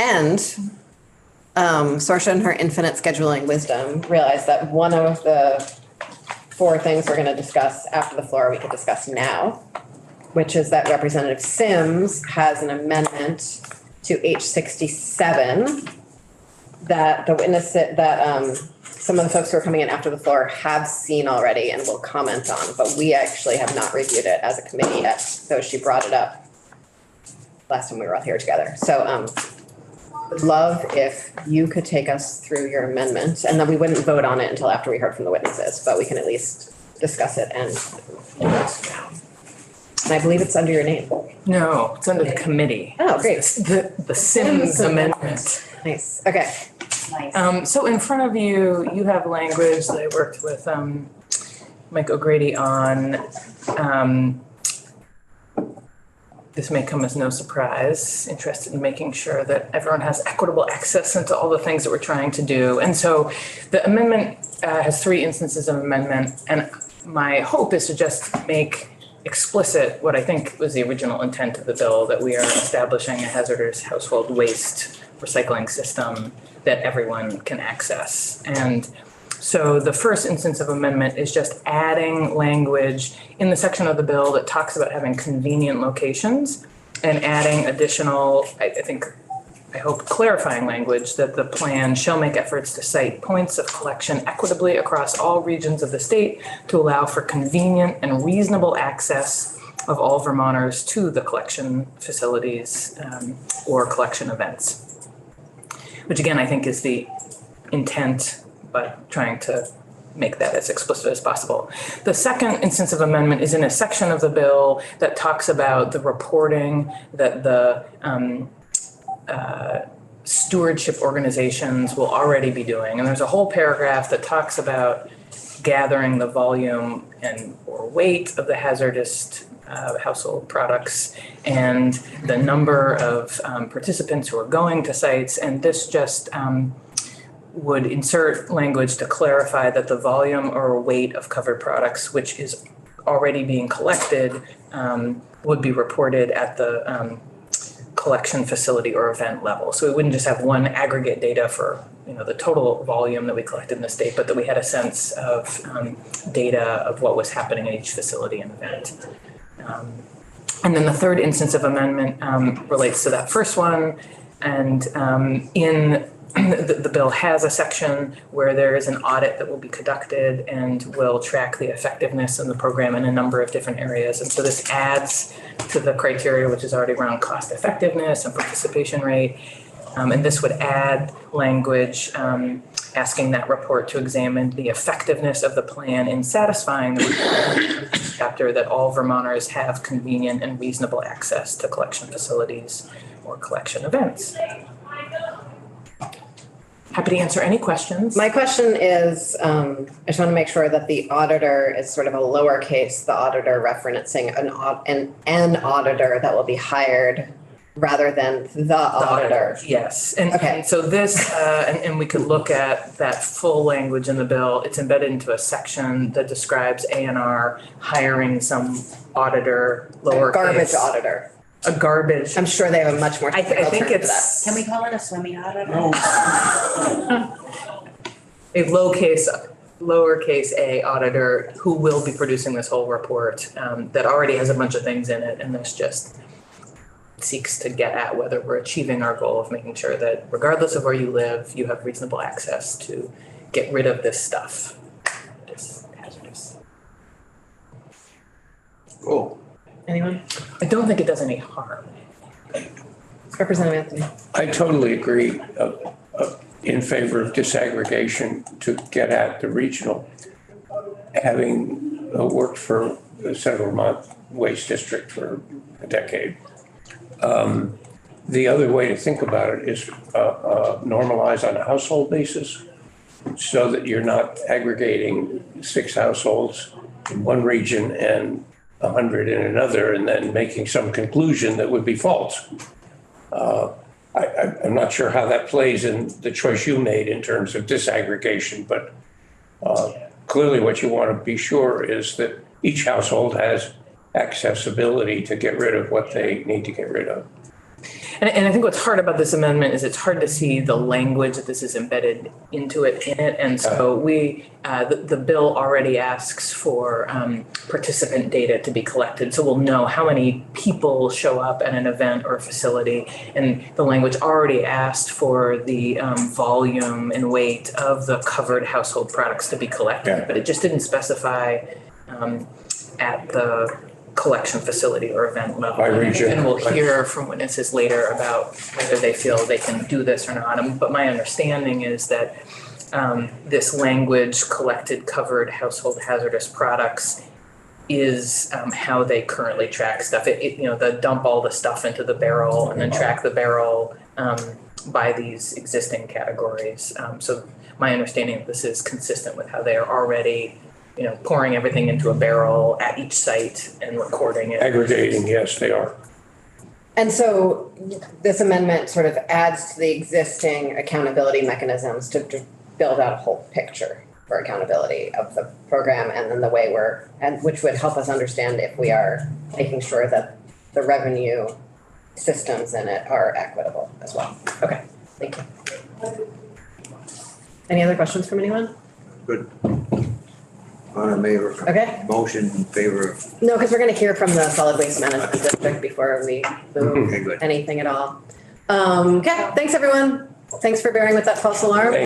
And Sorsha, in her infinite scheduling wisdom, realized that one of the 4 things we're going to discuss after the floor we could discuss now, which is that Representative Sims has an amendment to H67 that the witness that some of the folks who are coming in after the floor have seen already and will comment on, but we actually have not reviewed it as a committee yet, though she brought it up last time we were all here together. So would love if you could take us through your amendment, and then we wouldn't vote on it until after we heard from the witnesses, but we can at least discuss it and I believe it's under your name. No, it's under the committee. Oh, great. The Sims amendment. Nice. Okay. Nice. So in front of you, you have language that I worked with Mike O'Grady on. This may come as no surprise, interested in making sure that everyone has equitable access into all the things that we're trying to do. And so the amendment has 3 instances of amendment, and my hope is to just make explicit what I think was the original intent of the bill, that we are establishing a hazardous household waste recycling system that everyone can access. And so the first instance of amendment is just adding language in the section of the bill that talks about having convenient locations and adding additional, I hope clarifying language that the plan shall make efforts to site points of collection equitably across all regions of the state to allow for convenient and reasonable access of all Vermonters to the collection facilities or collection events, which again, I think is the intent, but trying to make that as explicit as possible. The second instance of amendment is in a section of the bill that talks about the reporting that the stewardship organizations will already be doing. And there's a whole paragraph that talks about gathering the volume and or weight of the hazardous household products and the number of participants who are going to sites. And this just would insert language to clarify that the volume or weight of covered products, which is already being collected, would be reported at the collection facility or event level. So we wouldn't just have one aggregate data for the total volume that we collected in the state, but that we had a sense of data of what was happening at each facility and event. And then the third instance of amendment relates to that first one. And in the bill has a section where there is an audit that will be conducted and will track the effectiveness of the program in a number of different areas. And so this adds to the criteria, which is already around cost effectiveness and participation rate. And this would add language asking that report to examine the effectiveness of the plan in satisfying the chapter that all Vermonters have convenient and reasonable access to collection facilities or collection events. Happy to answer any questions. My question is, I just want to make sure that the auditor is sort of a lowercase, the auditor referencing an auditor that will be hired rather than the auditor. Yes. And, okay. And so this, and we could look at that full language in the bill. It's embedded into a section that describes A&R hiring some auditor, lowercase. Garbage auditor. A garbage. I'm sure they have a much more. I think it's. Can we call it a swimming auditor? A lowercase a auditor who will be producing this whole report that already has a bunch of things in it, and this just seeks to get at whether we're achieving our goal of making sure that regardless of where you live, you have reasonable access to get rid of this stuff. It's hazardous. Cool. Anyone? I don't think it does any harm. Representative Anthony. I totally agree in favor of disaggregation to get at the regional. Having worked for the Central Vermont Waste District for a decade, the other way to think about it is normalize on a household basis so that you're not aggregating 6 households in one region and 100 in another and then making some conclusion that would be false. I'm not sure how that plays in the choice you made in terms of disaggregation, but clearly what you want to be sure is that each household has accessibility to get rid of what they need to get rid of. And I think what's hard about this amendment is it's hard to see the language that this is embedded into it in it. And so the bill already asks for participant data to be collected. So we'll know how many people show up at an event or facility. And the language already asked for the volume and weight of the covered household products to be collected. Yeah. But it just didn't specify at the collection facility or event level. By region. And we'll hear from witnesses later about whether they feel they can do this or not. But my understanding is that this language, collected, covered household hazardous products, is how they currently track stuff. They dump all the stuff into the barrel and then track the barrel by these existing categories. So my understanding of this is consistent with how they are already pouring everything into a barrel at each site and recording it. Aggregating, yes, they are. And so this amendment sort of adds to the existing accountability mechanisms to build out a whole picture for accountability of the program and then the way which would help us understand if we are making sure that the revenue systems in it are equitable as well. Okay, thank you. Any other questions from anyone? Good. Okay. Motion in favor of, No, because we're going to hear from the solid waste management district before we move okay, good. anything at all. Okay, thanks everyone. Thanks for bearing with that false alarm.